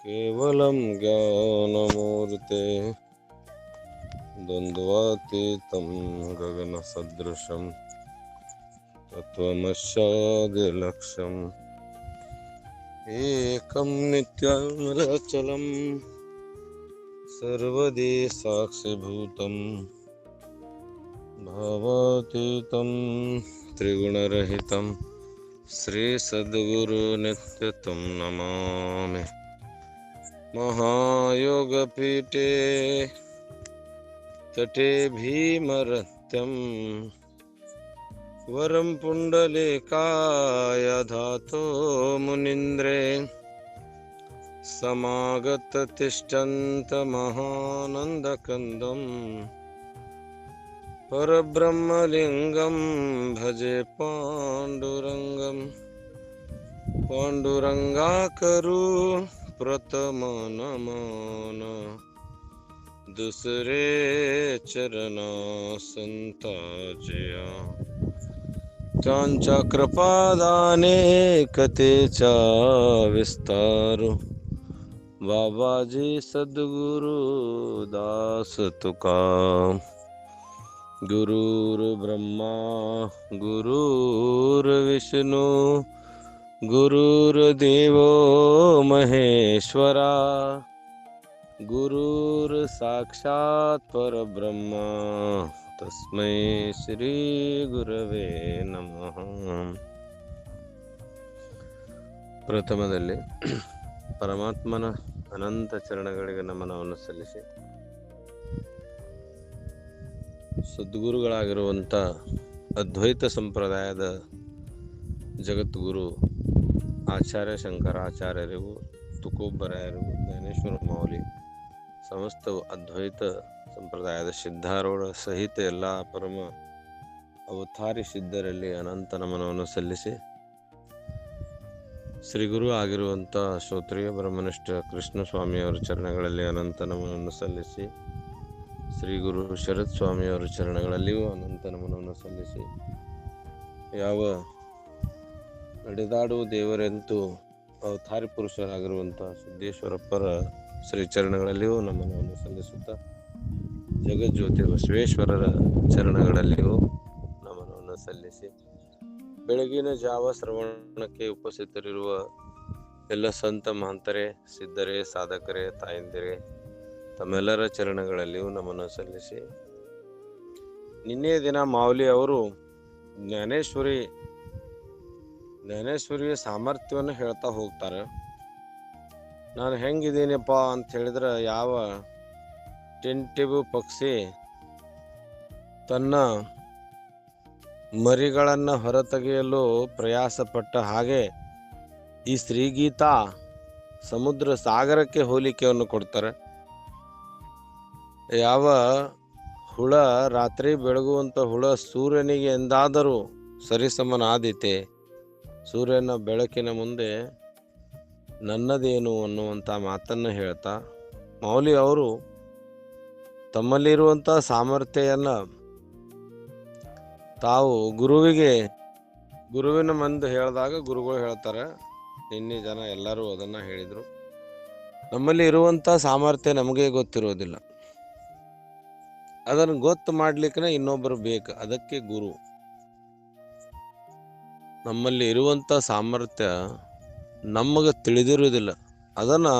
ಕೇವಲಂ ಜ್ಞಾನಮೂರ್ತೆ ದ್ವಂದ್ವಾತೀತಂ ಗಗನಸದೃಶಂ ತತ್ವಮಸ್ಯಾದಿಲಕ್ಷ್ಯಂ ಏಕಂ ನಿತ್ಯಮಲಚಲಂ ಸರ್ವದೇ ಸಾಕ್ಷಿಭೂತಂ ಭಾವಾತೀತಂ ತ್ರಿಗುಣರಹಿತಂ ಶ್ರೀ ಸದ್ಗುರು ನಿತ್ಯತಂ ನಮಾಮಿ. ಮಹಾಯೋಗಪೀಠೆ ತಟೆ ಭೀಮರತ್ಯಂ ವರಂ ಪುಂಡಲೀಕಾಯ ಧಾತೋ ಮುನೀಂದ್ರೇ ಸಮಾಗತ ತಿಷ್ಠಂತ ಮಹಾನಂದಕಂದಂ ಪರಬ್ರಹ್ಮಲಿಂಗಂ ಭಜೆ ಪಾಂಡುರಂಗಂ. ಪಾಂಡುರಂಗಾಕರು ಪ್ರಥಮ ನಮನ दुसरे चरणा संताजया त्यांच्या कृपादाने कथेचा विस्तार बाबाजी सद्गुरु दास तुका. गुरुर्ब्रह्मा गुरुर्विष्णू गुरुर्देवो महेश्वरा गुरुर साक्षात परब्रह्म तस्मै ಶ್ರೀ ಗುರವೇ ನಮಃ. ಪ್ರಥಮದಲ್ಲಿ ಪರಮಾತ್ಮನ ಅನಂತ ಚರಣಗಳಿಗೆ ನಮನವನ್ನು ಸಲ್ಲಿಸಿ, ಸದ್ಗುರುಗಳಾಗಿರುವಂಥ ಅದ್ವೈತ ಸಂಪ್ರದಾಯದ ಜಗದ್ಗುರು ಆಚಾರ್ಯ ಶಂಕರಾಚಾರ್ಯರಿಗೂ, ತುಕೋಬರಾಯರಿಗೂ, ಜ್ಞಾನೇಶ್ವರ ಮೌಲಿ, ಸಮಸ್ತ ಅದ್ವೈತ ಸಂಪ್ರದಾಯದ ಸಿದ್ಧಾರೂಢ ಸಹಿತ ಎಲ್ಲ ಪರಮ ಅವತಾರಿ ಸಿದ್ಧರಲ್ಲಿ ಅನಂತ ನಮನವನ್ನು ಸಲ್ಲಿಸಿ, ಶ್ರೀಗುರು ಆಗಿರುವಂಥ ಶ್ರೋತ್ರಿಯ ಬ್ರಹ್ಮನಿಷ್ಠ ಕೃಷ್ಣ ಸ್ವಾಮಿಯವರ ಚರಣಗಳಲ್ಲಿ ಅನಂತ ನಮನವನ್ನು ಸಲ್ಲಿಸಿ, ಶ್ರೀಗುರು ಶರತ್ ಸ್ವಾಮಿಯವರ ಚರಣಗಳಲ್ಲಿಯೂ ಅನಂತ ನಮನವನ್ನು ಸಲ್ಲಿಸಿ, ಯಾವ ನಡೆದಾಡುವ ದೇವರೆಂತೂ ಅವತಾರಿ ಪುರುಷರಾಗಿರುವಂಥ ಸಿದ್ದೇಶ್ವರಪ್ಪರ ಶ್ರೀ ಚರಣಗಳಲ್ಲಿಯೂ ನಮನವನ್ನು ಸಲ್ಲಿಸುತ್ತಾ, ಜಗಜ್ಯೋತಿ ಬಸವೇಶ್ವರರ ಚರಣಗಳಲ್ಲಿಯೂ ನಮನವನ್ನು ಸಲ್ಲಿಸಿ, ಬೆಳಗಿನ ಜಾವ ಶ್ರವಣಕ್ಕೆ ಉಪಸ್ಥಿತರಿರುವ ಎಲ್ಲ ಸಂತ ಮಹಂತರೇ, ಸಿದ್ಧರೇ, ಸಾಧಕರೇ, ತಾಯಂದಿರೇ, ತಮ್ಮೆಲ್ಲರ ಚರಣಗಳಲ್ಲಿಯೂ ನಮನ ಸಲ್ಲಿಸಿ, ನಿನ್ನೆ ದಿನ ಮಾವಲಿ ಅವರು ಜ್ಞಾನೇಶ್ವರಿಯ ಸಾಮರ್ಥ್ಯವನ್ನು ಹೇಳ್ತಾ ಹೋಗ್ತಾರೆ. ನಾನು ಹೆಂಗಿದ್ದೀನಪ್ಪ ಅಂತ ಹೇಳಿದ್ರೆ, ಯಾವ ಟೆಂಟಿವ್ ಪಕ್ಷಿ ತನ್ನ ಮರಿಗಳನ್ನು ಹೊರತೆಗೆಯಲು ಪ್ರಯಾಸಪಟ್ಟ ಹಾಗೆ ಈ ಶ್ರೀಗೀತಾ ಸಮುದ್ರ ಸಾಗರಕ್ಕೆ ಹೋಲಿಕೆಯನ್ನು ಕೊಡ್ತಾರೆ. ಯಾವ ಹುಳ ರಾತ್ರಿ ಬೆಳಗುವಂಥ ಹುಳ ಸೂರ್ಯನಿಗೆ ಎಂದಾದರೂ ಸರಿಸಮನಾದೀತೆ, ಸೂರ್ಯನ ಬೆಳಕಿನ ಮುಂದೆ ನನ್ನದೇನು ಅನ್ನುವಂಥ ಮಾತನ್ನು ಹೇಳ್ತಾ, ಮೌಲಿ ಅವರು ತಮ್ಮಲ್ಲಿರುವಂಥ ಸಾಮರ್ಥ್ಯವನ್ನು ತಾವು ಗುರುವಿನ ಮುಂದೆ ಹೇಳಿದಾಗ ಗುರುಗಳು ಹೇಳ್ತಾರೆ, ನಿನ್ನೆ ಜನ ಎಲ್ಲರೂ ಅದನ್ನು ಹೇಳಿದರು, ನಮ್ಮಲ್ಲಿ ಇರುವಂಥ ಸಾಮರ್ಥ್ಯ ನಮಗೆ ಗೊತ್ತಿರೋದಿಲ್ಲ, ಅದನ್ನು ಗೊತ್ತು ಮಾಡ್ಲಿಕ್ಕೆ ಇನ್ನೊಬ್ಬರು ಬೇಕು, ಅದಕ್ಕೆ ಗುರು. ನಮ್ಮಲ್ಲಿ ಇರುವಂಥ ಸಾಮರ್ಥ್ಯ ನಮಗೆ ತಿಳಿದಿರುವುದಿಲ್ಲ, ಅದನ್ನು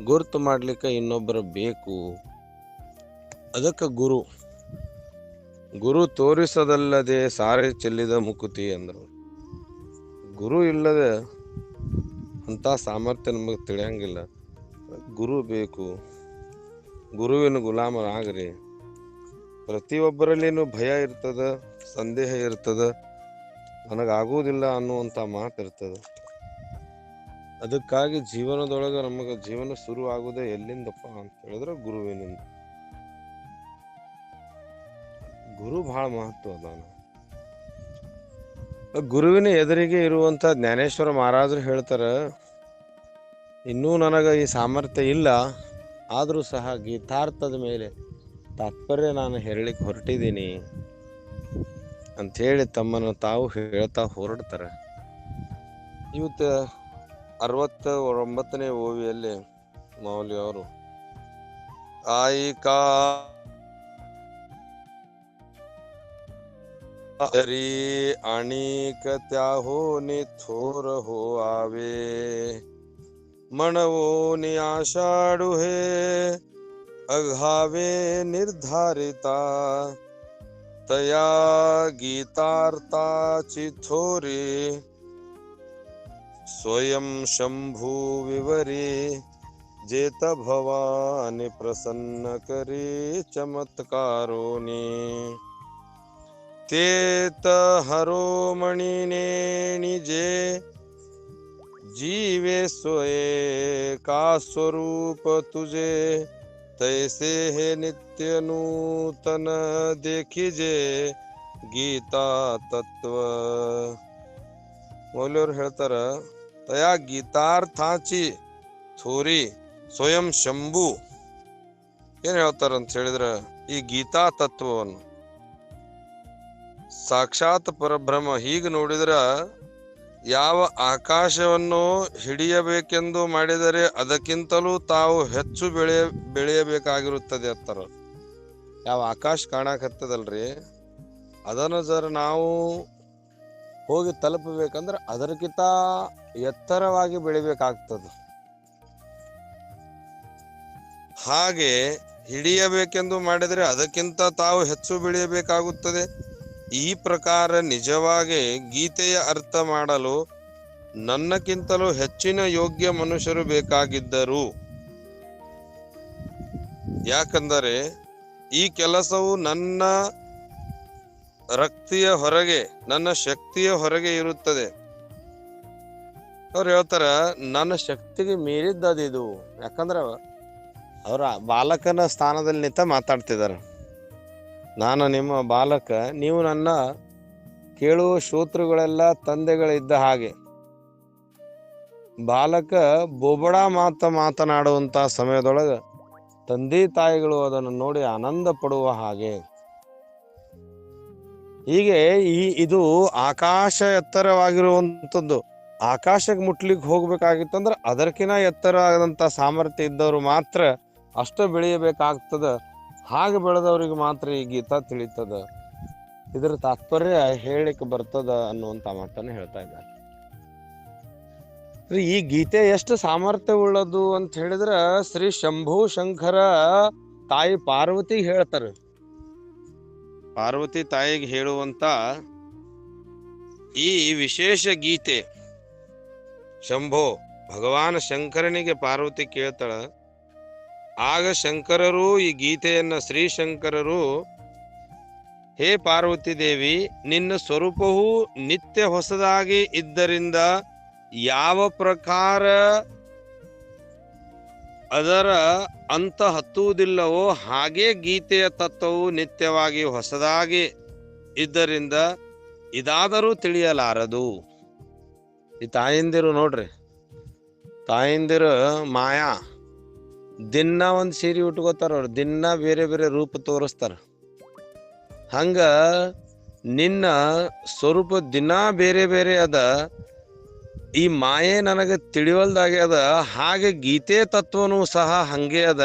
ಗುರುತು ಮಾಡಲಿಕ್ಕೆ ಇನ್ನೊಬ್ಬರು ಬೇಕು, ಅದಕ್ಕೆ ಗುರು. ಗುರು ತೋರಿಸದಲ್ಲದೆ ಸಾರೆ ಚೆಲ್ಲಿದ ಮುಕುತಿ ಅಂದರು. ಗುರು ಇಲ್ಲದೆ ಅಂಥ ಸಾಮರ್ಥ್ಯ ನಮಗೆ ತಿಳಿಯಂಗಿಲ್ಲ, ಗುರು ಬೇಕು. ಗುರುವಿನ ಗುಲಾಮರಾಗ್ರಿ. ಪ್ರತಿಯೊಬ್ಬರಲ್ಲಿನೂ ಭಯ ಇರ್ತದೆ, ಸಂದೇಹ ಇರ್ತದೆ, ನನಗಾಗುವುದಿಲ್ಲ ಅನ್ನುವಂಥ ಮಾತು ಇರ್ತದೆ. ಅದಕ್ಕಾಗಿ ಜೀವನದೊಳಗೆ ನಮಗೆ ಜೀವನ ಶುರು ಆಗುವುದೇ ಎಲ್ಲಿಂದಪ್ಪ ಅಂತ ಹೇಳಿದ್ರೆ ಗುರುವಿನಿಂದ. ಗುರು ಬಹಳ ಮಹತ್ವ ಅದಾನ. ಗುರುವಿನ ಎದುರಿಗೆ ಇರುವಂಥ ಜ್ಞಾನೇಶ್ವರ ಮಹಾರಾಜರು ಹೇಳ್ತಾರೆ, ಇನ್ನೂ ನನಗೆ ಈ ಸಾಮರ್ಥ್ಯ ಇಲ್ಲ, ಆದರೂ ಸಹ ಗೀತಾರ್ಥದ ಮೇಲೆ ತಾತ್ಪರ್ಯ ನಾನು ಹೇಳಲಿಕ್ಕೆ ಹೊರಟಿದ್ದೀನಿ ಅಂಥೇಳಿ ತಮ್ಮನ್ನು ತಾವು ಹೇಳ್ತಾ ಹೊರಡ್ತಾರೆ. ಇವತ್ತು 69ನೇ ಓವಿಯಲ್ಲಿ ಮೌಲ್ಯ ಅವರು ಆಯಿಕಾ अणिक त्याहो नि थोर हो आवे मणवो नि आषाढु हे अघावे निर्धारिता तया गीतार्ताची थोरी स्वयं शंभू विवरी जेत भवानी प्रसन्न करी चमत्कारोनी तेत हरो मणिने निजे जीवे सोये का स्वरूप तुझे तैसे हे नित्य नूतन देखिजे गीता तत्व ಮೌಲ್ಯರು ಹೇಳ್ತಾರ ತಯಾ ಗೀತಾರ್ಥಾಚಿ ಥೋರಿ ಸ್ವಯಂ ಶಂಭು ಏನ್ ಹೇಳ್ತಾರ ಅಂತ ಹೇಳಿದ್ರ ಈ ಗೀತಾ ತತ್ವವನ್ನು ಸಾಕ್ಷಾತ್ ಪರಬ್ರಹ್ಮ ಹೀಗೆ ನೋಡಿದ್ರ ಯಾವ ಆಕಾಶವನ್ನು ಹಿಡಿಯಬೇಕೆಂದು ಮಾಡಿದರೆ ಅದಕ್ಕಿಂತಲೂ ತಾವು ಹೆಚ್ಚು ಬೆಳೆಯಬೇಕಾಗಿರುತ್ತದೆ ಅಂತಾರ. ಯಾವ ಆಕಾಶ ಕಾಣಕತ್ತದಲ್ರಿ ಅದನ್ನು ಜರ ನಾವು ಹೋಗಿ ತಲುಪಬೇಕಂದ್ರೆ ಅದಕ್ಕಿಂತ ಎತ್ತರವಾಗಿ ಬೆಳಿಬೇಕಾಗ್ತದ. ಹಾಗೆ ಹಿಡಿಯಬೇಕೆಂದು ಮಾಡಿದರೆ ಅದಕ್ಕಿಂತ ತಾವು ಹೆಚ್ಚು ಬೆಳೆಯಬೇಕಾಗುತ್ತದೆ. ಈ ಪ್ರಕಾರ ನಿಜವಾಗಿ ಗೀತೆಯ ಅರ್ಥ ಮಾಡಲು ನನ್ನಕ್ಕಿಂತಲೂ ಹೆಚ್ಚಿನ ಯೋಗ್ಯ ಮನುಷ್ಯರು ಬೇಕಾಗಿದ್ದರು. ಯಾಕಂದರೆ ಈ ಕೆಲಸವು ನನ್ನ ರಕ್ತಿಯ ಹೊರಗೆ, ನನ್ನ ಶಕ್ತಿಯ ಹೊರಗೆ ಇರುತ್ತದೆ. ಅವ್ರು ಹೇಳ್ತಾರ ನನ್ನ ಶಕ್ತಿಗೆ ಮೀರಿದ್ದದಿದು. ಯಾಕಂದ್ರ ಅವ್ರ ಬಾಲಕನ ಸ್ಥಾನದಲ್ಲಿ ನಿಂತ ಮಾತಾಡ್ತಿದಾರ. ನಾನು ನಿಮ್ಮ ಬಾಲಕ, ನೀವು ನನ್ನ ಕೇಳುವ ಶ್ರೋತೃಗಳೆಲ್ಲ ತಂದೆಗಳಿದ್ದ ಹಾಗೆ. ಬಾಲಕ ಬೋಬಡ ಮಾತನಾಡುವಂತ ಸಮಯದೊಳಗ ತಂದೆ ತಾಯಿಗಳು ಅದನ್ನು ನೋಡಿ ಆನಂದ ಪಡುವ ಹಾಗೆ. ಹೀಗೆ ಇದು ಆಕಾಶ ಎತ್ತರವಾಗಿರುವಂಥದ್ದು. ಆಕಾಶಕ್ಕೆ ಮುಟ್ಲಿಕ್ಕೆ ಹೋಗ್ಬೇಕಾಗಿತ್ತಂದ್ರೆ ಅದಕ್ಕಿಂತ ಎತ್ತರವಾದಂತ ಸಾಮರ್ಥ್ಯ ಇದ್ದವರು ಮಾತ್ರ ಅಷ್ಟು ಬೆಳೆಯಬೇಕಾಗ್ತದ. ಹಾಗೆ ಬೆಳೆದವ್ರಿಗೆ ಮಾತ್ರ ಈ ಗೀತಾ ತಿಳಿತದ. ಇದರ ತಾತ್ಪರ್ಯ ಹೇಳಿಕ್ಕೆ ಬರ್ತದ ಅನ್ನುವಂತ ಮಾತನ್ನ ಹೇಳ್ತಾ ಇದ್ದಾರೆ. ಈ ಗೀತೆ ಎಷ್ಟು ಸಾಮರ್ಥ್ಯ ಉಳ್ಳದು ಅಂತ ಹೇಳಿದ್ರ ಶ್ರೀ ಶಂಭು ಶಂಕರ ತಾಯಿ ಪಾರ್ವತಿಗೆ ಹೇಳ್ತಾರೆ. ಪಾರ್ವತಿ ತಾಯಿಗೆ ಹೇಳುವಂತ ಈ ವಿಶೇಷ ಗೀತೆ ಶಂಭೋ ಭಗವಾನ ಶಂಕರನಿಗೆ ಪಾರ್ವತಿ ಕೇಳ್ತಾಳ. ಆಗ ಶಂಕರರು ಈ ಗೀತೆಯನ್ನ ಶ್ರೀಶಂಕರರು, ಹೇ ಪಾರ್ವತಿ ದೇವಿ, ನಿನ್ನ ಸ್ವರೂಪವು ನಿತ್ಯ ಹೊಸದಾಗಿ ಇದ್ದರಿಂದ ಯಾವ ಪ್ರಕಾರ ಅದರ ಅಂತ ಹತ್ತುವುದಿಲ್ಲವೋ ಹಾಗೆ ಗೀತೆಯ ತತ್ವವು ನಿತ್ಯವಾಗಿ ಹೊಸದಾಗಿ ಇದ್ದರಿಂದ ಇದಾದರೂ ತಿಳಿಯಲಾರದು. ಈ ತಾಯಿಂದಿರು ನೋಡ್ರಿ, ತಾಯಿಂದಿರು ಮಾಯಾ ದಿನ ಒಂದ್ ಸೀರೆ ಉಟ್ಕೋತಾರ. ಅವ್ರು ದಿನ ಬೇರೆ ಬೇರೆ ರೂಪ ತೋರಿಸ್ತಾರ. ಹಂಗ ನಿನ್ನ ಸ್ವರೂಪ ದಿನ ಬೇರೆ ಬೇರೆ ಅದ. ಈ ಮಾಯೆ ನನಗೆ ತಿಳಿವಲ್ದಾಗೆ ಅದ. ಹಾಗೆ ಗೀತೆ ತತ್ವನೂ ಸಹ ಹಂಗೆ ಅದ.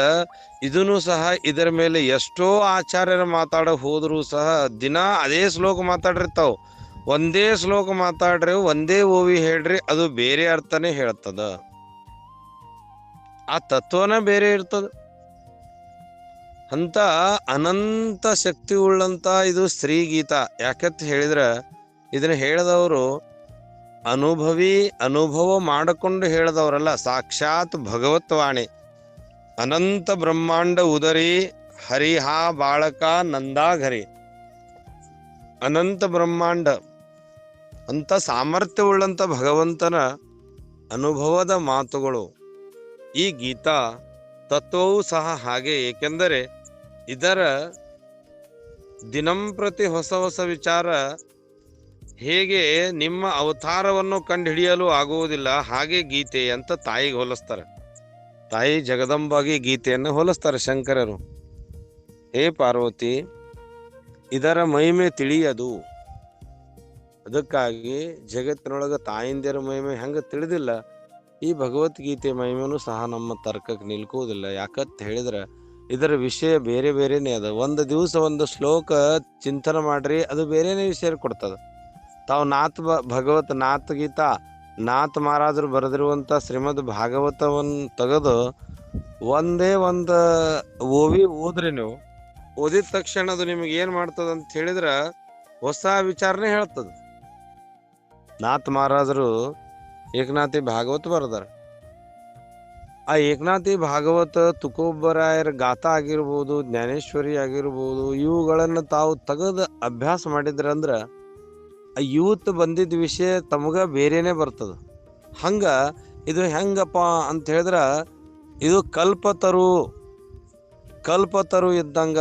ಇದನ್ನು ಸಹ ಇದರ ಮೇಲೆ ಎಷ್ಟೋ ಆಚಾರ್ಯರ ಮಾತಾಡ ಹೋದ್ರು ಸಹ ದಿನ ಅದೇ ಶ್ಲೋಕ ಮಾತಾಡಿರ್ತಾವ. ಒಂದೇ ಶ್ಲೋಕ ಮಾತಾಡ್ರಿ, ಒಂದೇ ಓವಿ ಹೇಳ್ರಿ, ಅದು ಬೇರೆ ಅರ್ಥನೇ ಹೇಳ್ತದ. ಆ ತತ್ವನ ಬೇರೆ ಇರ್ತದ. ಅಂತ ಅನಂತ ಶಕ್ತಿ ಉಳ್ಳಂತ ಇದು ಶ್ರೀಗೀತ. ಯಾಕಂತ ಹೇಳಿದ್ರ ಇದನ್ನ ಹೇಳಿದವರು ಅನುಭವ ಮಾಡಿಕೊಂಡು ಹೇಳಿದವರಲ್ಲ, ಸಾಕ್ಷಾತ್ ಭಗವತ್ವಾಣಿ. ಅನಂತ ಬ್ರಹ್ಮಾಂಡ ಉದರಿ ಹರಿಹ ಬಾಳಕ ನಂದಾಘರಿ. ಅನಂತ ಬ್ರಹ್ಮಾಂಡ ಅಂತ ಸಾಮರ್ಥ್ಯವುಳ್ಳಂತ ಭಗವಂತನ ಅನುಭವದ ಮಾತುಗಳು. ಈ ಗೀತಾ ತತ್ವವೂ ಸಹ ಹಾಗೆ. ಏಕೆಂದರೆ ಇದರ ದಿನಂಪ್ರತಿ ಹೊಸ ಹೊಸ ವಿಚಾರ. ಹೇಗೆ ನಿಮ್ಮ ಅವತಾರವನ್ನು ಕಂಡುಹಿಡಿಯಲು ಆಗುವುದಿಲ್ಲ ಹಾಗೆ ಗೀತೆ ಅಂತ ತಾಯಿಗೆ ಹೋಲಿಸ್ತಾರೆ. ತಾಯಿ ಜಗದಂಬಾಗಿ ಗೀತೆಯನ್ನು ಹೋಲಿಸ್ತಾರೆ ಶಂಕರರು. ಹೇ ಪಾರ್ವತಿ, ಇದರ ಮಹಿಮೆ ತಿಳಿಯದು. ಅದಕ್ಕಾಗಿ ಜಗತ್ತಿನೊಳಗ ತಾಯಿಂದಿರ ಮಹಿಮೆ ಹೆಂಗ ತಿಳಿದಿಲ್ಲ, ಈ ಭಗವದ್ಗೀತೆ ಮಹಿಮೆನೂ ಸಹ ನಮ್ಮ ತರ್ಕಕ್ಕೆ ನಿಲ್ಕೋದಿಲ್ಲ. ಯಾಕಂತ ಹೇಳಿದ್ರೆ ಇದರ ವಿಷಯ ಬೇರೆ ಬೇರೆನೇ ಅದ. ಒಂದು ದಿವಸ ಒಂದು ಶ್ಲೋಕ ಚಿಂತನೆ ಮಾಡ್ರಿ, ಅದು ಬೇರೆನೇ ವಿಷಯ ಕೊಡ್ತದೆ. ತಾವು ನಾಥ ಗೀತಾ ನಾಥ ಮಹಾರಾಜರು ಬರೆದಿರುವಂಥ ಶ್ರೀಮದ್ ಭಾಗವತವನ್ನು ತೆಗೆದು ಒಂದೇ ಒಂದು ಓದ್ರಿ ನೀವು. ಓದಿದ ತಕ್ಷಣ ಅದು ನಿಮಗೆ ಏನ್ ಮಾಡ್ತದ ಅಂತ ಹೇಳಿದ್ರ ಹೊಸ ವಿಚಾರನೆ ಹೇಳ್ತದ. ನಾಥ ಮಹಾರಾಜರು ಏಕನಾಥಿ ಭಾಗವತ ಬರೆದಾರ. ಆ ಏಕನಾಥಿ ಭಾಗವತ ತುಕೋಬರಾಯರ ಗಾಥಾ ಆಗಿರ್ಬೋದು, ಜ್ಞಾನೇಶ್ವರಿ ಆಗಿರ್ಬೋದು, ಇವುಗಳನ್ನ ತಾವು ತೆಗೆದು ಅಭ್ಯಾಸ ಮಾಡಿದ್ರಂದ್ರ ಇವತ್ತು ಬಂದಿದ್ದ ವಿಷಯ ತಮಗ ಬೇರೆನೆ ಬರ್ತದ. ಹಂಗ ಇದು ಹೆಂಗಪ್ಪ ಅಂತ ಹೇಳಿದ್ರ ಇದು ಕಲ್ಪತರು ಇದ್ದಂಗ.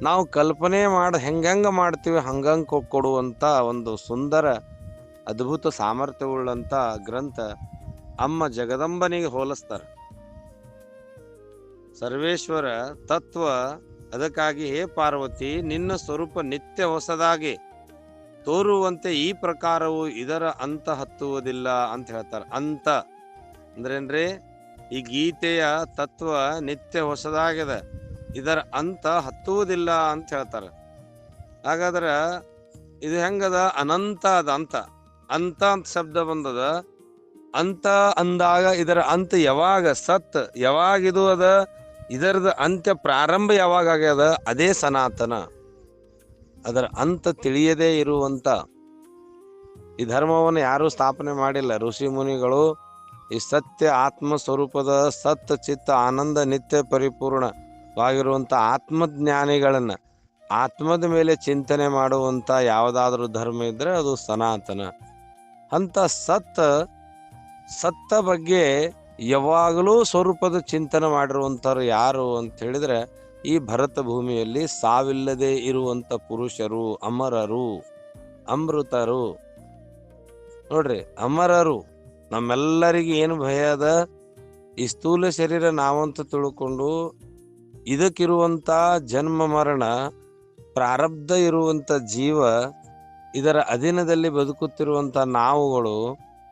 ನಾವು ಕಲ್ಪನೆ ಹೆಂಗ ಮಾಡ್ತೀವಿ ಹಂಗಂಗ ಕೊಡುವಂತ ಒಂದು ಸುಂದರ ಅದ್ಭುತ ಸಾಮರ್ಥ್ಯವುಳ್ಳಂತ ಗ್ರಂಥ ಅಮ್ಮ ಜಗದಂಬನಿಗೆ ಹೋಲಿಸ್ತಾರೆ. ಸರ್ವೇಶ್ವರ ತತ್ವ. ಅದಕ್ಕಾಗಿ ಹೇ ಪಾರ್ವತಿ, ನಿನ್ನ ಸ್ವರೂಪ ನಿತ್ಯ ಹೊಸದಾಗಿ ತೋರುವಂತೆ ಈ ಪ್ರಕಾರವು ಇದರ ಅಂತ ಹತ್ತುವುದಿಲ್ಲ ಅಂತ ಹೇಳ್ತಾರೆ. ಅಂತ ಅಂದ್ರೇನ್ರಿ? ಈ ಗೀತೆಯ ತತ್ವ ನಿತ್ಯ ಹೊಸದಾಗಿದೆ, ಇದರ ಅಂತ ಹತ್ತುವುದಿಲ್ಲ ಅಂತ ಹೇಳ್ತಾರೆ. ಹಾಗಾದ್ರ ಇದು ಹೆಂಗದ? ಅನಂತ ಅದ. ಅಂತ ಶಬ್ದ ಬಂದದ. ಅಂತ ಅಂದಾಗ ಇದರ ಅಂತ ಯಾವಾಗ ಸತ್ ಯಾವಾಗಿದು ಅದ, ಇದರದ ಅಂತ್ಯ ಪ್ರಾರಂಭ ಯಾವಾಗ ಆಗ್ಯದ, ಅದೇ ಸನಾತನ. ಅದರ ಅಂತ ತಿಳಿಯದೇ ಇರುವಂತ ಈ ಧರ್ಮವನ್ನು ಯಾರು ಸ್ಥಾಪನೆ ಮಾಡಿಲ್ಲ. ಋಷಿ ಮುನಿಗಳು ಈ ಸತ್ಯ ಆತ್ಮ ಸ್ವರೂಪದ ಸತ್ ಚಿತ್ತ ಆನಂದ ನಿತ್ಯ ಪರಿಪೂರ್ಣವಾಗಿರುವಂತ ಆತ್ಮಜ್ಞಾನಿಗಳನ್ನ ಆತ್ಮದ ಮೇಲೆ ಚಿಂತನೆ ಮಾಡುವಂತ ಯಾವುದಾದ್ರೂ ಧರ್ಮ ಇದ್ರೆ ಅದು ಸನಾತನ. ಅಂತ ಸತ್ತ ಬಗ್ಗೆ ಯಾವಾಗಲೂ ಸ್ವರೂಪದ ಚಿಂತನೆ ಮಾಡಿರುವಂಥವ್ರು ಯಾರು ಅಂತ ಹೇಳಿದ್ರೆ ಈ ಭರತ ಭೂಮಿಯಲ್ಲಿ ಸಾವಿಲ್ಲದೆ ಇರುವಂತ ಪುರುಷರು, ಅಮರರು, ಅಮೃತರು. ನೋಡ್ರಿ, ಅಮರರು. ನಮ್ಮೆಲ್ಲರಿಗೆ ಏನು ಭಯ ಅದ? ಈ ಸ್ಥೂಲ ಶರೀರ ನಾವಂತ ತಿಳ್ಕೊಂಡು ಇದಕ್ಕಿರುವಂತ ಜನ್ಮ ಮರಣ ಪ್ರಾರಬ್ಧ ಇರುವಂತ ಜೀವ, ಇದರ ಅಧೀನದಲ್ಲಿ ಬದುಕುತ್ತಿರುವಂತ ನಾವುಗಳು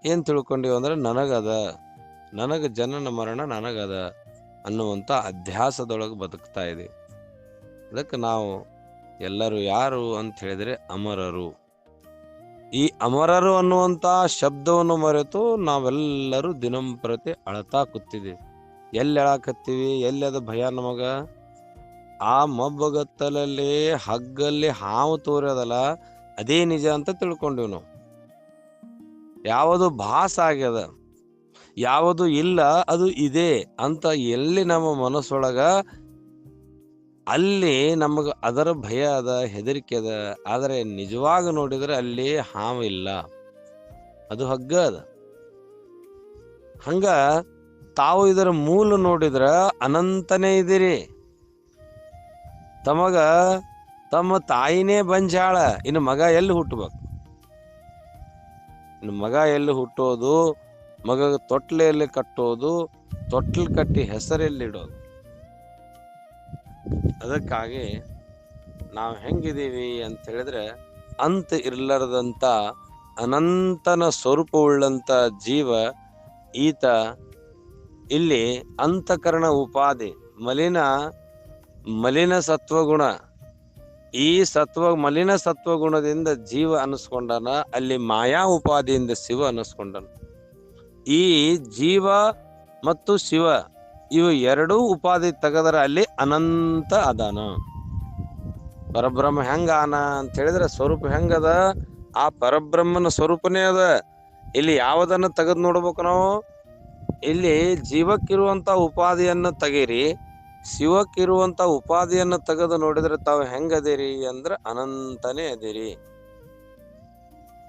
ಏನ್ ತಿಳ್ಕೊಂಡಿವ ಅಂದ್ರೆ ನನಗ ಜನನ ಮರಣ ನನಗದ ಅನ್ನುವಂಥ ಅಧ್ಯಾಸದೊಳಗೆ ಬದುಕ್ತಾ ಇದೆ. ಅದಕ್ಕೆ ನಾವು ಎಲ್ಲರೂ ಯಾರು ಅಂತ ಹೇಳಿದ್ರೆ ಅಮರರು. ಈ ಅಮರರು ಅನ್ನುವಂಥ ಶಬ್ದವನ್ನು ಮರೆತು ನಾವೆಲ್ಲರೂ ದಿನಂಪ್ರತಿ ಅಳತಾ ಕೂತಿದ್ದೀವಿ. ಎಲ್ಲಿ ಅಳಾಕತ್ತೀವಿ? ಎಲ್ಲಿ ಅದು ಭಯ ನಮಗ? ಆ ಮಬ್ಬಗತ್ತಲಲ್ಲಿ ಹಗ್ಗಲ್ಲಿ ಹಾವು ತೋರದಲ್ಲ, ಅದೇ ನಿಜ ಅಂತ ತಿಳ್ಕೊಂಡಿವ್ ನಾವು. ಯಾವುದು ಭಾಸ ಆಗ್ಯದ, ಯಾವುದು ಇಲ್ಲ ಅದು ಇದೆ ಅಂತ ಎಲ್ಲಿ ನಮ್ಮ ಮನಸ್ಸೊಳಗ ಅಲ್ಲಿ ನಮಗ ಅದರ ಭಯ ಅದ, ಹೆದರಿಕೆ ಅದ. ಆದರೆ ನಿಜವಾಗಿ ನೋಡಿದ್ರೆ ಅಲ್ಲಿ ಹಾವು ಇಲ್ಲ, ಅದು ಹಗ್ಗ ಅದ. ಹಂಗ ತಾವು ಇದರ ಮೂಲ ನೋಡಿದ್ರ ಅನಂತನೇ ಇದ್ದೀರಿ. ತಮ್ಮ ತಾಯಿನೇ ಬಂಜಾಳ, ಇನ್ನು ಮಗ ಎಲ್ಲಿ ಹುಟ್ಟಬೇಕು? ಇನ್ನು ಮಗ ಎಲ್ಲಿ ಹುಟ್ಟೋದು? ಮಗ ತೊಟ್ಲೆಯಲ್ಲಿ ಕಟ್ಟೋದು, ತೊಟ್ಲು ಕಟ್ಟಿ ಹೆಸರೆಲ್ಲಿಡೋದು? ಅದಕ್ಕಾಗಿ ನಾವು ಹೆಂಗಿದೀವಿ ಅಂತ ಹೇಳಿದ್ರೆ ಅಂತ ಇರ್ಲಾರ್ದಂತ ಅನಂತನ ಸ್ವರೂಪವುಳ್ಳಂತ ಜೀವ ಈತ. ಇಲ್ಲಿ ಅಂತಃಕರಣ ಉಪಾಧಿ ಮಲಿನ ಸತ್ವಗುಣ, ಈ ಮಲಿನ ಸತ್ವಗುಣದಿಂದ ಜೀವ ಅನ್ನಿಸ್ಕೊಂಡನ. ಅಲ್ಲಿ ಮಾಯಾ ಉಪಾಧಿಯಿಂದ ಶಿವ ಅನ್ನಿಸ್ಕೊಂಡನ. ಈ ಜೀವ ಮತ್ತು ಶಿವ ಇವು ಎರಡೂ ಉಪಾಧಿ ತೆಗೆದರ ಅಲ್ಲಿ ಅನಂತ ಅದಾನ. ಪರಬ್ರಹ್ಮ ಹೆಂಗ ಆನ ಅಂತ ಹೇಳಿದ್ರೆ ಸ್ವರೂಪ ಹೆಂಗದ? ಆ ಪರಬ್ರಹ್ಮನ ಸ್ವರೂಪನೇ ಅದ. ಇಲ್ಲಿ ಯಾವುದನ್ನು ತೆಗೆದು ನೋಡ್ಬೇಕು ನಾವು? ಇಲ್ಲಿ ಜೀವಕ್ಕಿರುವಂತ ಉಪಾಧಿಯನ್ನ ತೆಗೀರಿ, ಶಿವಕ್ಕಿರುವಂತ ಉಪಾಧಿಯನ್ನ ತೆಗೆದು ನೋಡಿದ್ರೆ ತಾವು ಹೆಂಗದಿರಿ ಅಂದ್ರೆ ಅನಂತನೇ ಅದಿರಿ.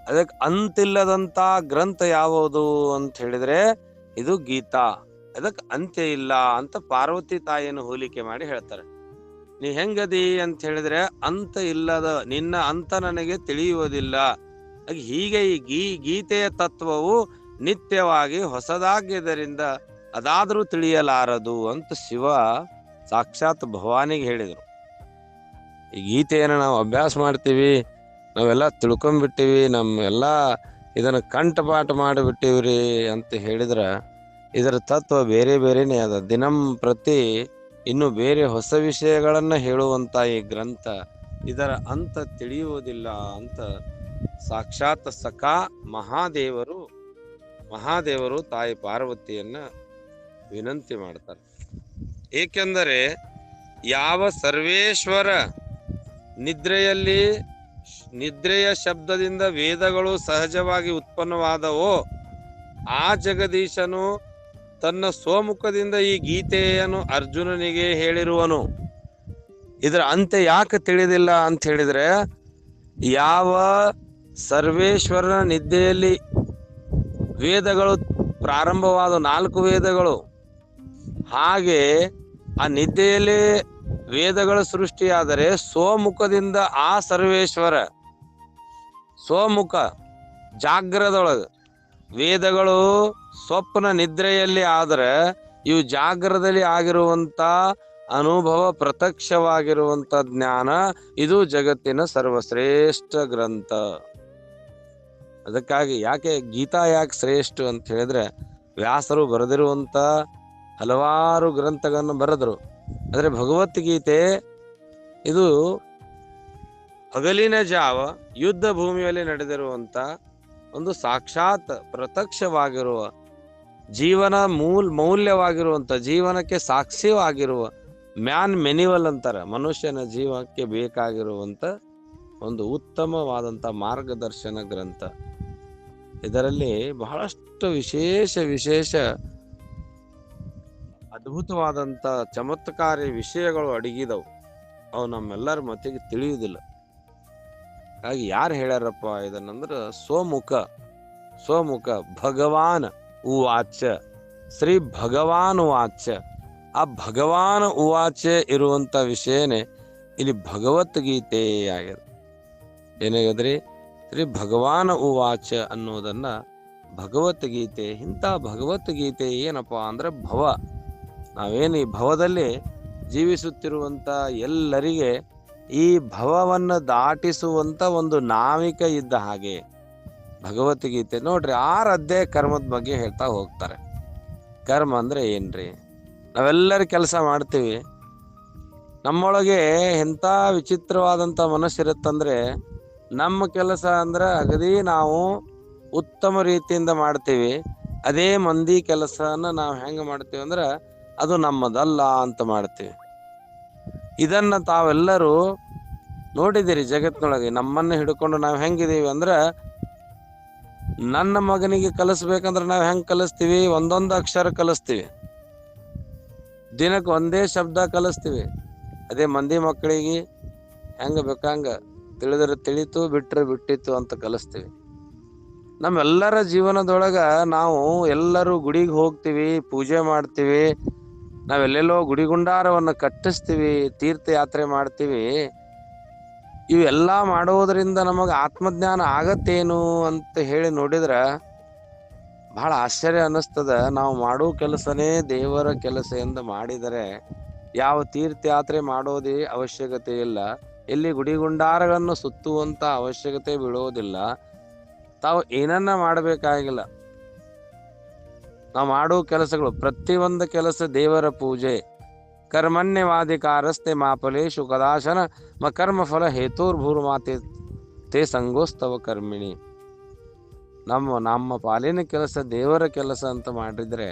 ಅದಕ್ಕೆ ಅಂತಿಲ್ಲದಂತ ಗ್ರಂಥ ಯಾವುದು ಅಂತ ಹೇಳಿದ್ರೆ ಇದು ಗೀತಾ. ಅದಕ್ಕೆ ಅಂತ್ಯ ಇಲ್ಲ ಅಂತ ಪಾರ್ವತಿ ತಾಯಿಯನ್ನು ಹೋಲಿಕೆ ಮಾಡಿ ಹೇಳ್ತಾರೆ. ನೀ ಹೆಂಗದಿ ಅಂತ ಹೇಳಿದ್ರೆ ಅಂತ ಇಲ್ಲದ ನಿನ್ನ ಅಂತ ನನಗೆ ತಿಳಿಯುವುದಿಲ್ಲ. ಹೀಗೆ ಈ ಗೀತೆಯ ತತ್ವವು ನಿತ್ಯವಾಗಿ ಹೊಸದಾಗಿದ್ದರಿಂದ ಅದಾದ್ರೂ ತಿಳಿಯಲಾರದು ಅಂತ ಶಿವ ಸಾಕ್ಷಾತ್ ಭವಾನಿಗೆ ಹೇಳಿದರು. ಈ ಗೀತೆಯನ್ನು ನಾವು ಅಭ್ಯಾಸ ಮಾಡ್ತೀವಿ, ನಾವೆಲ್ಲ ತಿಳ್ಕೊಂಡ್ಬಿಟ್ಟಿವಿ, ನಮ್ಮೆಲ್ಲ ಇದನ್ನು ಕಂಠಪಾಠ ಮಾಡಿಬಿಟ್ಟಿವ್ರಿ ಅಂತ ಹೇಳಿದ್ರ ಇದರ ತತ್ವ ಬೇರೆ ಬೇರೆನೇ ಅದ. ದಿನಂ ಪ್ರತಿ ಇನ್ನು ಬೇರೆ ಹೊಸ ವಿಷಯಗಳನ್ನ ಹೇಳುವಂತ ಈ ಗ್ರಂಥ ಇದರ ಅಂತ ತಿಳಿಯುವುದಿಲ್ಲ ಅಂತ ಸಾಕ್ಷಾತ್ ಸಖಾ ಮಹಾದೇವರು ತಾಯಿ ಪಾರ್ವತಿಯನ್ನ ವಿನಂತಿ ಮಾಡ್ತಾರೆ. ಏಕೆಂದರೆ ಯಾವ ಸರ್ವೇಶ್ವರ ನಿದ್ರೆಯ ಶಬ್ದದಿಂದ ವೇದಗಳು ಸಹಜವಾಗಿ ಉತ್ಪನ್ನವಾದವೋ ಆ ಜಗದೀಶನು ತನ್ನ ಸ್ವಮುಖದಿಂದ ಈ ಗೀತೆಯನ್ನು ಅರ್ಜುನನಿಗೆ ಹೇಳಿರುವನು. ಇದರ ಅಂತ್ಯ ಯಾಕೆ ತಿಳಿದಿಲ್ಲ ಅಂತ ಹೇಳಿದ್ರೆ, ಯಾವ ಸರ್ವೇಶ್ವರನ ನಿದ್ದೆಯಲ್ಲಿ ವೇದಗಳು ಪ್ರಾರಂಭವಾದ 4 ವೇದಗಳು, ಹಾಗೆ ಆ ನಿದ್ದೆಯಲ್ಲಿ ವೇದಗಳ ಸೃಷ್ಟಿಯಾದರೆ ಸ್ವಮುಖದಿಂದ ಆ ಸರ್ವೇಶ್ವರ ಸ್ವಮುಖ ಜಾಗ್ರದೊಳಗೆ ವೇದಗಳು ಸ್ವಪ್ನ ನಿದ್ರೆಯಲ್ಲಿ ಆದರೆ ಇವು ಜಾಗ್ರದಲ್ಲಿ ಆಗಿರುವಂತ ಅನುಭವ ಪ್ರತ್ಯಕ್ಷವಾಗಿರುವಂತ ಜ್ಞಾನ. ಇದು ಜಗತ್ತಿನ ಸರ್ವಶ್ರೇಷ್ಠ ಗ್ರಂಥ. ಅದಕ್ಕಾಗಿ ಯಾಕೆ ಗೀತಾ ಯಾಕೆ ಶ್ರೇಷ್ಠ ಅಂತ ಹೇಳಿದ್ರೆ, ವ್ಯಾಸರು ಬರೆದಿರುವಂತ ಹಲವಾರು ಗ್ರಂಥಗಳನ್ನು ಬರೆದರು. ಆದರೆ ಭಗವದ್ಗೀತೆ ಇದು ಹಗಲಿನ ಜಾವ ಯುದ್ಧ ಭೂಮಿಯಲ್ಲಿ ನಡೆದಿರುವಂತ ಒಂದು ಸಾಕ್ಷಾತ್ ಪ್ರತ್ಯಕ್ಷವಾಗಿರುವ ಜೀವನ ಮೌಲ್ಯವಾಗಿರುವಂತ ಜೀವನಕ್ಕೆ ಸಾಕ್ಷಿಯಾಗಿರುವ ಮ್ಯಾನ್ ಮೆನ್ಯುವಲ್ ಅಂತಾರೆ, ಮನುಷ್ಯನ ಜೀವನಕ್ಕೆ ಬೇಕಾಗಿರುವಂತ ಒಂದು ಉತ್ತಮವಾದಂತ ಮಾರ್ಗದರ್ಶನ ಗ್ರಂಥ. ಇದರಲ್ಲಿ ಬಹಳಷ್ಟು ವಿಶೇಷ ಅದ್ಭುತವಾದಂತ ಚಮತ್ಕಾರಿ ವಿಷಯಗಳು ಅಡಗಿದವು. ಅವು ನಮ್ಮೆಲ್ಲರ ಮತಿಗೆ ತಿಳಿಯುವುದಿಲ್ಲ. ಹಾಗಾಗಿ ಯಾರು ಹೇಳ್ಯಾರಪ್ಪ ಇದನ್ನಂದ್ರ ಸ್ವಮುಖ ಭಗವಾನ್ ಉವಾಚ, ಶ್ರೀ ಭಗವಾನ್ ಉವಾಚ. ಆ ಭಗವಾನ್ ಉವಾಚ ಇರುವಂತ ವಿಷಯನೇ ಇಲ್ಲಿ ಭಗವದ್ಗೀತೆ ಆಗಿದೆ. ಏನಾಗದ್ರಿ, ಶ್ರೀ ಭಗವಾನ್ ಉವಾಚ ಅನ್ನೋದನ್ನ ಭಗವದ್ಗೀತೆ. ಇಂಥ ಭಗವದ್ಗೀತೆ ಏನಪ್ಪಾ ಅಂದ್ರೆ ಭವ. ನಾವೇನು ಈ ಭವದಲ್ಲಿ ಜೀವಿಸುತ್ತಿರುವಂತ ಎಲ್ಲರಿಗೆ ಈ ಭವವನ್ನು ದಾಟಿಸುವಂತ ಒಂದು ನಾವಿಕ ಇದ್ದ ಹಾಗೆ ಭಗವದ್ಗೀತೆ. ನೋಡ್ರಿ, 6 ಅಧ್ಯಾಯ ಕರ್ಮದ ಬಗ್ಗೆ ಹೇಳ್ತಾ ಹೋಗ್ತಾರೆ. ಕರ್ಮ ಅಂದ್ರೆ ಏನ್ರಿ? ನಾವೆಲ್ಲರೂ ಕೆಲಸ ಮಾಡ್ತೀವಿ. ನಮ್ಮೊಳಗೆ ಎಂಥ ವಿಚಿತ್ರವಾದಂಥ ಮನಸ್ಸಿರುತ್ತಂದ್ರೆ, ನಮ್ಮ ಕೆಲಸ ಅಂದ್ರೆ ಅಗದಿ ನಾವು ಉತ್ತಮ ರೀತಿಯಿಂದ ಮಾಡ್ತೀವಿ. ಅದೇ ಮಂದಿ ಕೆಲಸನ ನಾವು ಹೆಂಗೆ ಮಾಡ್ತೀವಿ ಅಂದ್ರೆ ಅದು ನಮ್ಮದಲ್ಲ ಅಂತ ಮಾಡ್ತೀವಿ. ಇದನ್ನ ತಾವೆಲ್ಲರೂ ನೋಡಿದಿರಿ ಜಗತ್ತಿನೊಳಗೆ. ನಮ್ಮನ್ನ ಹಿಡ್ಕೊಂಡು ನಾವು ಹೆಂಗಿದೀವಿ ಅಂದ್ರೆ, ನನ್ನ ಮಗನಿಗೆ ಕಲಿಸ್ಬೇಕಂದ್ರೆ ನಾವು ಹೆಂಗ್ ಕಲಿಸ್ತೀವಿ? ಒಂದೊಂದು ಅಕ್ಷರ ಕಲಿಸ್ತೀವಿ, ದಿನಕ್ಕೆ ಒಂದೇ ಶಬ್ದ ಕಲಿಸ್ತೀವಿ. ಅದೇ ಮಂದಿ ಮಕ್ಕಳಿಗೆ ಹೆಂಗ ಬೇಕಂಗ ತಿಳಿದ್ರೆ ತಿಳಿತು, ಬಿಟ್ರೆ ಬಿಟ್ಟಿತ್ತು ಅಂತ ಕಲಿಸ್ತೀವಿ. ನಮ್ಮೆಲ್ಲರ ಜೀವನದೊಳಗ ನಾವು ಎಲ್ಲರೂ ಗುಡಿಗೆ ಹೋಗ್ತೀವಿ, ಪೂಜೆ ಮಾಡ್ತೀವಿ, ನಾವೆಲ್ಲೆಲ್ಲೋ ಗುಡಿಗುಂಡಾರವನ್ನು ಕಟ್ಟಿಸ್ತೀವಿ, ತೀರ್ಥಯಾತ್ರೆ ಮಾಡ್ತೀವಿ. ಇವೆಲ್ಲ ಮಾಡೋದ್ರಿಂದ ನಮಗೆ ಆತ್ಮಜ್ಞಾನ ಆಗತ್ತೇನು ಅಂತ ಹೇಳಿ ನೋಡಿದ್ರ ಬಹಳ ಆಶ್ಚರ್ಯ ಅನ್ನಿಸ್ತದ. ನಾವು ಮಾಡೋ ಕೆಲಸನೇ ದೇವರ ಕೆಲಸ ಎಂದು ಮಾಡಿದರೆ ಯಾವ ತೀರ್ಥಯಾತ್ರೆ ಮಾಡೋದೇ ಅವಶ್ಯಕತೆ ಇಲ್ಲ, ಎಲ್ಲಿ ಗುಡಿಗುಂಡಾರಗಳನ್ನು ಸುತ್ತುವಂತ ಅವಶ್ಯಕತೆ ಬೀಳೋದಿಲ್ಲ. ತಾವು ಏನನ್ನ ಮಾಡಬೇಕಾಗಿಲ್ಲ. ನಾವು ಮಾಡೋ ಕೆಲಸಗಳು ಪ್ರತಿಯೊಂದು ಕೆಲಸ ದೇವರ ಪೂಜೆ. ಕರ್ಮಣ್ಯವಾಧಿಕಾರಸ್ತೆ ಮಾಫಲೇಶು ಕದಾಶನ ಕರ್ಮ ಫಲ ಹೇತೋರ್ಭೂರ್ಮಾತೆ ತೇ ಸಂಗೋಸ್ತವ ಕರ್ಮಿಣಿ. ನಮ್ಮ ಪಾಲಿನ ಕೆಲಸ ದೇವರ ಕೆಲಸ ಅಂತ ಮಾಡಿದ್ರೆ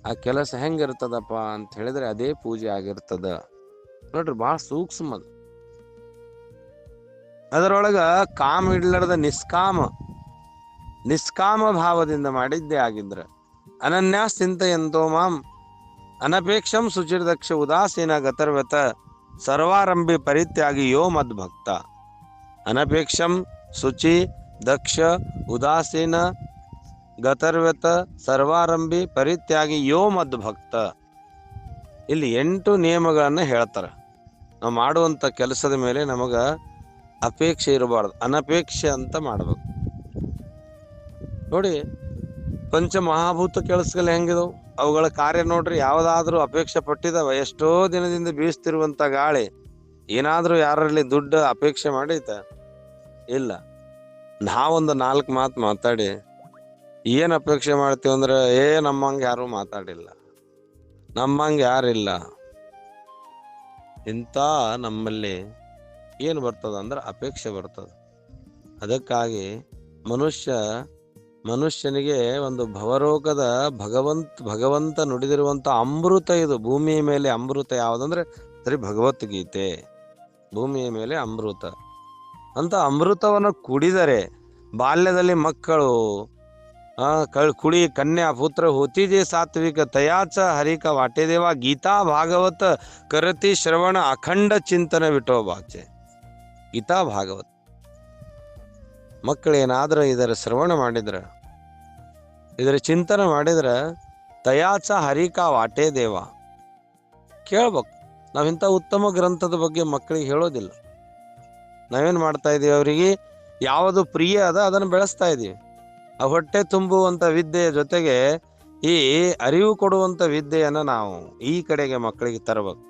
ಆ ಕೆಲಸ ಹೆಂಗಿರ್ತದಪ್ಪ ಅಂತ ಹೇಳಿದ್ರೆ ಅದೇ ಪೂಜೆ ಆಗಿರ್ತದ. ನೋಡ್ರಿ, ಬಹಳ ಸೂಕ್ಷ್ಮದ. ಅದರೊಳಗ ಕಾಮ ಇಡ್ಲಾರ್ದ ನಿಷ್ಕಾಮ ಭಾವದಿಂದ ಮಾಡಿದ್ದೇ ಆಗಿದ್ರ ಅನನ್ಯಾಸ್ ಚಿಂತೆಯಂತೋ ಮಾಂ ಅನಪೇಕ್ಷಂ ಶುಚಿರ್ದಕ್ಷ ಉದಾಸೀನ ಗತರ್ವ್ಯತ ಸರ್ವಾರಂಭಿ ಪರಿತ್ಯಾಗಿ ಯೋ ಮದ್ಭಕ್ತ. ಅನಪೇಕ್ಷಂ ಶುಚಿ ದಕ್ಷ ಉದಾಸೀನ ಗತರ್ವ್ಯತ ಸರ್ವಾರಂಭಿ ಪರಿತ್ಯಾಗಿ ಯೋ ಮದ್ಭಕ್ತ. ಇಲ್ಲಿ 8 ನಿಯಮಗಳನ್ನ ಹೇಳ್ತಾರ. ನಾವು ಮಾಡುವಂತ ಕೆಲಸದ ಮೇಲೆ ನಮಗ ಅಪೇಕ್ಷೆ ಇರಬಾರ್ದು, ಅನಪೇಕ್ಷೆ ಅಂತ ಮಾಡ್ಬೇಕು. ನೋಡಿ, ಪಂಚಮಹಾಭೂತ ಕೆಲಸಗಳು ಹೆಂಗಿದವು, ಅವುಗಳ ಕಾರ್ಯ ನೋಡ್ರಿ. ಯಾವುದಾದ್ರೂ ಅಪೇಕ್ಷೆ ಪಟ್ಟಿದವ? ಎಷ್ಟೋ ದಿನದಿಂದ ಬೀಸ್ತಿರುವಂತ ಗಾಳಿ ಏನಾದ್ರೂ ಯಾರಲ್ಲಿ ದುಡ್ಡು ಅಪೇಕ್ಷೆ ಮಾಡೈತ? ಇಲ್ಲ. ನಾವೊಂದು 4 ಮಾತು ಮಾತಾಡಿ ಏನ್ ಅಪೇಕ್ಷೆ ಮಾಡ್ತೀವಿ ಅಂದ್ರೆ ನಮ್ಮಂಗೆ ಯಾರು ಮಾತಾಡಿಲ್ಲ, ನಮ್ಮಂಗೆ ಯಾರಿಲ್ಲ ಇಂಥ ನಮ್ಮಲ್ಲಿ ಏನು ಬರ್ತದ ಅಂದ್ರೆ ಅಪೇಕ್ಷೆ ಬರ್ತದ. ಅದಕ್ಕಾಗಿ ಮನುಷ್ಯನಿಗೆ ಒಂದು ಭವರೋಗದ ಭಗವಂತ ನುಡಿದಿರುವಂತ ಅಮೃತ ಇದು. ಭೂಮಿಯ ಮೇಲೆ ಅಮೃತ ಯಾವುದಂದ್ರೆ ಸರಿ ಭಗವದ್ಗೀತೆ. ಭೂಮಿಯ ಮೇಲೆ ಅಮೃತ ಅಂತ ಅಮೃತವನ್ನು ಕುಡಿದರೆ ಬಾಲ್ಯದಲ್ಲಿ ಮಕ್ಕಳು ಕುಡಿ ಕನ್ಯಾ ಪುತ್ರ ಹೋತಿಜೆ ಸಾತ್ವಿಕ ತಯಾಚ ಹರಿಕ ವಾಟೆದೇವ ಗೀತಾ ಭಾಗವತ ಕರತಿ ಶ್ರವಣ ಅಖಂಡ ಚಿಂತನ ವಿಠೋಬಾಚೆ. ಗೀತಾ ಭಾಗವತ ಮಕ್ಕಳೇನಾದ್ರೂ ಇದರ ಶ್ರವಣ ಮಾಡಿದ್ರ, ಇದರ ಚಿಂತನೆ ಮಾಡಿದ್ರ ತಯಾಚ ಹರಿಕ ವಾಟೆ ದೇವ ಕೇಳ್ಬೇಕು. ನಾವಿಂಥ ಉತ್ತಮ ಗ್ರಂಥದ ಬಗ್ಗೆ ಮಕ್ಕಳಿಗೆ ಹೇಳೋದಿಲ್ಲ. ನಾವೇನ್ ಮಾಡ್ತಾ ಇದೀವಿ, ಅವರಿಗೆ ಯಾವುದು ಪ್ರಿಯ ಅದ ಅದನ್ನು ಬೆಳೆಸ್ತಾ ಇದೀವಿ. ಆ ಹೊಟ್ಟೆ ತುಂಬುವಂತ ವಿದ್ಯೆಯ ಜೊತೆಗೆ ಈ ಅರಿವು ಕೊಡುವಂತ ವಿದ್ಯೆಯನ್ನ ನಾವು ಈ ಕಡೆಗೆ ಮಕ್ಕಳಿಗೆ ತರಬೇಕು.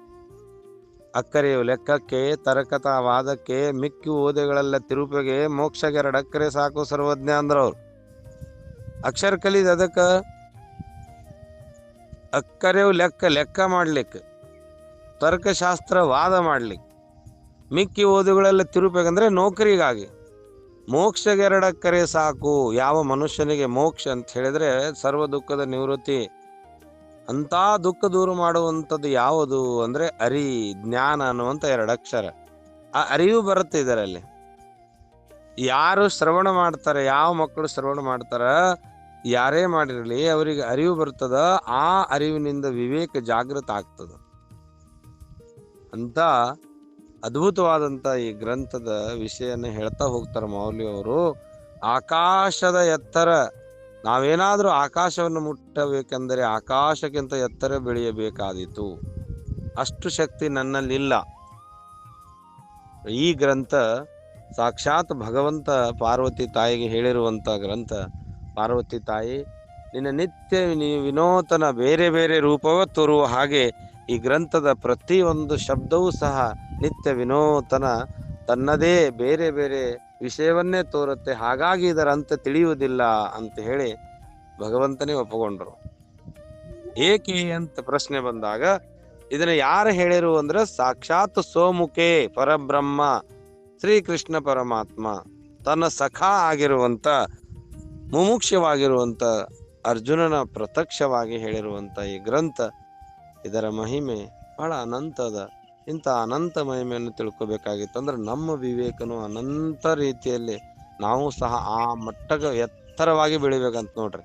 ಅಕ್ಕರೆಯು ಲೆಕ್ಕಕ್ಕೆ ತರಕತ ವಾದಕ್ಕೆ ಮಿಕ್ಕಿ ಓದೆಗಳೆಲ್ಲ ತಿರುಪೆಗೆ ಮೋಕ್ಷಗೆ 2 ಅಕ್ಕರೆ ಸಾಕು ಸರ್ವಜ್ಞ ಅಂದ್ರವ್ರು. ಅಕ್ಷರ ಕಲಿದ ಅದಕ್ಕ ಅಕ್ಕರೆಯು ಲೆಕ್ಕ ಮಾಡ್ಲಿಕ್ಕೆ, ತರ್ಕಶಾಸ್ತ್ರ ವಾದ ಮಾಡ್ಲಿಕ್ಕೆ, ಮಿಕ್ಕಿ ಓದುಗಳೆಲ್ಲ ತಿರುಪೆಗಂದ್ರೆ ನೌಕರಿಗಾಗಿ. ಮೋಕ್ಷಗೆ 2 ಅಕ್ಕರೆ ಸಾಕು. ಯಾವ ಮನುಷ್ಯನಿಗೆ ಮೋಕ್ಷ ಅಂತ ಹೇಳಿದ್ರೆ ಸರ್ವ ದುಃಖದ ನಿವೃತ್ತಿ. ಅಂತ ದುಃಖ ದೂರ ಮಾಡುವಂಥದ್ದು ಯಾವುದು ಅಂದ್ರೆ ಜ್ಞಾನ ಅನ್ನುವಂಥ 2 ಅಕ್ಷರ. ಆ ಅರಿವು ಬರುತ್ತೆ ಇದರಲ್ಲಿ. ಯಾರು ಶ್ರವಣ ಮಾಡ್ತಾರೆ, ಯಾವ ಮಕ್ಕಳು ಶ್ರವಣ ಮಾಡ್ತಾರ, ಯಾರೇ ಮಾಡಿರಲಿ ಅವರಿಗೆ ಅರಿವು ಬರ್ತದ. ಆ ಅರಿವಿನಿಂದ ವಿವೇಕ ಜಾಗೃತ ಆಗ್ತದ. ಅಂತ ಅದ್ಭುತವಾದಂತ ಈ ಗ್ರಂಥದ ವಿಷಯನ ಹೇಳ್ತಾ ಹೋಗ್ತಾರೆ ಮೌಲ್ವಿ ಅವರು. ಆಕಾಶದ ಎತ್ತರ, ನಾವೇನಾದ್ರೂ ಆಕಾಶವನ್ನು ಮುಟ್ಟಬೇಕೆಂದರೆ ಆಕಾಶಕ್ಕಿಂತ ಎತ್ತರ ಬೆಳೆಯಬೇಕಾದೀತು. ಅಷ್ಟು ಶಕ್ತಿ ನನ್ನಲ್ಲಿಲ್ಲ. ಈ ಗ್ರಂಥ ಸಾಕ್ಷಾತ್ ಭಗವಂತ ಪಾರ್ವತಿ ತಾಯಿಗೆ ಹೇಳಿರುವಂತ ಗ್ರಂಥ. ಪಾರ್ವತಿ ತಾಯಿ, ನಿನ್ನ ನಿತ್ಯ ವಿನೂತನ ಬೇರೆ ಬೇರೆ ರೂಪವ ತೋರುವ ಹಾಗೆ ಈ ಗ್ರಂಥದ ಪ್ರತಿಯೊಂದು ಶಬ್ದವೂ ಸಹ ನಿತ್ಯ ವಿನೂತನ, ತನ್ನದೇ ಬೇರೆ ಬೇರೆ ವಿಷಯವನ್ನೇ ತೋರುತ್ತೆ. ಹಾಗಾಗಿ ಇದರ ಅಂತ್ಯ ತಿಳಿಯುವುದಿಲ್ಲ ಅಂತ ಹೇಳಿ ಭಗವಂತನೇ ಒಪ್ಪಿಕೊಂಡ್ರು. ಏಕೆ ಅಂತ ಪ್ರಶ್ನೆ ಬಂದಾಗ ಇದನ್ನ ಯಾರು ಹೇಳಿರು ಅಂದ್ರೆ ಸಾಕ್ಷಾತ್ ಸೋಮುಖೇ ಪರಬ್ರಹ್ಮ ಶ್ರೀಕೃಷ್ಣ ಪರಮಾತ್ಮ ತನ್ನ ಸಖಾ ಆಗಿರುವಂತ ಮುಮುಕ್ಷವಾಗಿರುವಂತ ಅರ್ಜುನನ ಪ್ರತ್ಯಕ್ಷವಾಗಿ ಹೇಳಿರುವಂತ ಈ ಗ್ರಂಥ. ಇದರ ಮಹಿಮೆ ಬಹಳ ಅನಂತದ. ಇಂಥ ಅನಂತ ಮಹಿಮೆಯನ್ನು ತಿಳ್ಕೊಬೇಕಾಗಿತ್ತಂದ್ರೆ ನಮ್ಮ ವಿವೇಕನು ಅನಂತ ರೀತಿಯಲ್ಲಿ ನಾವು ಸಹ ಆ ಮಟ್ಟಕ್ಕೆ ಎತ್ತರವಾಗಿ ಬೆಳಿಬೇಕಂತ ನೋಡ್ರಿ.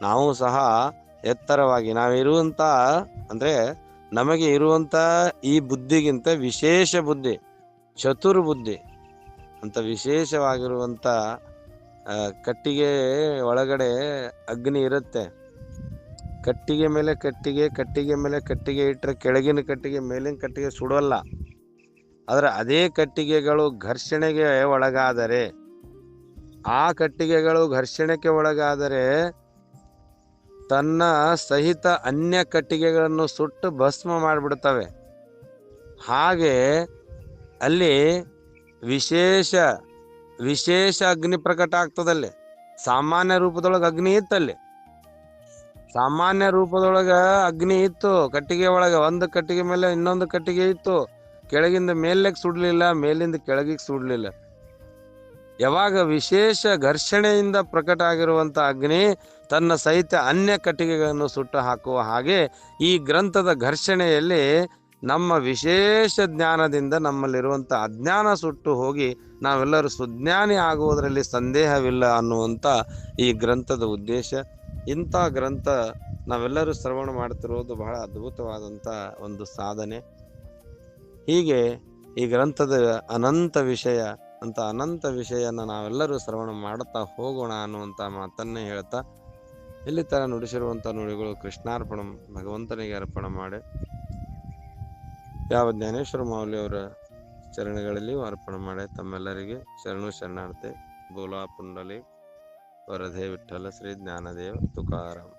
ನಾವು ಸಹ ಎತ್ತರವಾಗಿ ನಾವಿರುವಂತ ಅಂದ್ರೆ ನಮಗೆ ಇರುವಂತ ಈ ಬುದ್ಧಿಗಿಂತ ವಿಶೇಷ ಬುದ್ಧಿ, ಚತುರ್ಬುದ್ಧಿ ಅಂತ ವಿಶೇಷವಾಗಿರುವಂತ ಕಟ್ಟಿಗೆ ಒಳಗಡೆ ಅಗ್ನಿ ಇರುತ್ತೆ. ಕಟ್ಟಿಗೆ ಮೇಲೆ ಕಟ್ಟಿಗೆ, ಕಟ್ಟಿಗೆ ಮೇಲೆ ಕಟ್ಟಿಗೆ ಇಟ್ಟರೆ ಕೆಳಗಿನ ಕಟ್ಟಿಗೆ ಮೇಲಿನ ಕಟ್ಟಿಗೆ ಸುಡೋಲ್ಲ. ಆದ್ರೆ ಅದೇ ಕಟ್ಟಿಗೆಗಳು ಘರ್ಷಣೆಗೆ ಒಳಗಾದರೆ, ಆ ಕಟ್ಟಿಗೆಗಳು ಘರ್ಷಣೆಗೆ ಒಳಗಾದರೆ ತನ್ನ ಸಹಿತ ಅನ್ಯ ಕಟ್ಟಿಗೆಗಳನ್ನು ಸುಟ್ಟು ಭಸ್ಮ ಮಾಡಿಬಿಡ್ತವೆ. ಹಾಗೆ ಅಲ್ಲಿ ವಿಶೇಷ ಅಗ್ನಿ ಪ್ರಕಟ ಆಗ್ತದಲ್ಲಿ. ಸಾಮಾನ್ಯ ರೂಪದೊಳಗೆ ಅಗ್ನಿ ಇತ್ತಲ್ಲಿ, ಸಾಮಾನ್ಯ ರೂಪದೊಳಗ ಅಗ್ನಿ ಇತ್ತು ಕಟ್ಟಿಗೆ ಒಳಗೆ. ಒಂದು ಕಟ್ಟಿಗೆ ಮೇಲೆ ಇನ್ನೊಂದು ಕಟ್ಟಿಗೆ ಇತ್ತು. ಕೆಳಗಿಂದ ಮೇಲಕ್ಕೆ ಸುಡ್ಲಿಲ್ಲ, ಮೇಲಿಂದ ಕೆಳಗಿಗೆ ಸುಡ್ಲಿಲ್ಲ. ಯಾವಾಗ ವಿಶೇಷ ಘರ್ಷಣೆಯಿಂದ ಪ್ರಕಟ ಆಗಿರುವಂತ ಅಗ್ನಿ ತನ್ನ ಸಹಿತ ಅನ್ಯ ಕಟ್ಟಿಗೆಗಳನ್ನು ಸುಟ್ಟು ಹಾಕುವ ಹಾಗೆ ಈ ಗ್ರಂಥದ ಘರ್ಷಣೆಯಲ್ಲಿ ನಮ್ಮ ವಿಶೇಷ ಜ್ಞಾನದಿಂದ ನಮ್ಮಲ್ಲಿರುವಂತ ಅಜ್ಞಾನ ಸುಟ್ಟು ಹೋಗಿ ನಾವೆಲ್ಲರೂ ಸುಜ್ಞಾನಿ ಆಗುವುದರಲ್ಲಿ ಸಂದೇಹವಿಲ್ಲ ಅನ್ನುವಂಥ ಈ ಗ್ರಂಥದ ಉದ್ದೇಶ. ಇಂಥ ಗ್ರಂಥ ನಾವೆಲ್ಲರೂ ಶ್ರವಣ ಮಾಡ್ತಿರೋದು ಬಹಳ ಅದ್ಭುತವಾದಂಥ ಒಂದು ಸಾಧನೆ. ಹೀಗೆ ಈ ಗ್ರಂಥದ ಅನಂತ ವಿಷಯನ ನಾವೆಲ್ಲರೂ ಶ್ರವಣ ಮಾಡುತ್ತಾ ಹೋಗೋಣ ಅನ್ನುವಂಥ ಮಾತನ್ನೇ ಹೇಳ್ತಾ ಇಲ್ಲಿ ತರ ನುಡಿಸಿರುವಂಥ ನುಡಿಗಳು ಕೃಷ್ಣಾರ್ಪಣ ಭಗವಂತನಿಗೆ ಅರ್ಪಣ ಮಾಡಿ ಯಾವ ಜ್ಞಾನೇಶ್ವರ ಮೌಲ್ಯವರ ಚರಣಗಳಲ್ಲಿ ಅರ್ಪಣೆ ಮಾಡಿ ತಮ್ಮೆಲ್ಲರಿಗೆ ಶರಣಾರ್ಥಿ. ಬೋಲಾ ಪುಂಡಲಿ ವರದೇ ವಿಠಲ ಶ್ರೀ ಜ್ಞಾನದೇವ ತುಕಾರಾಮ್.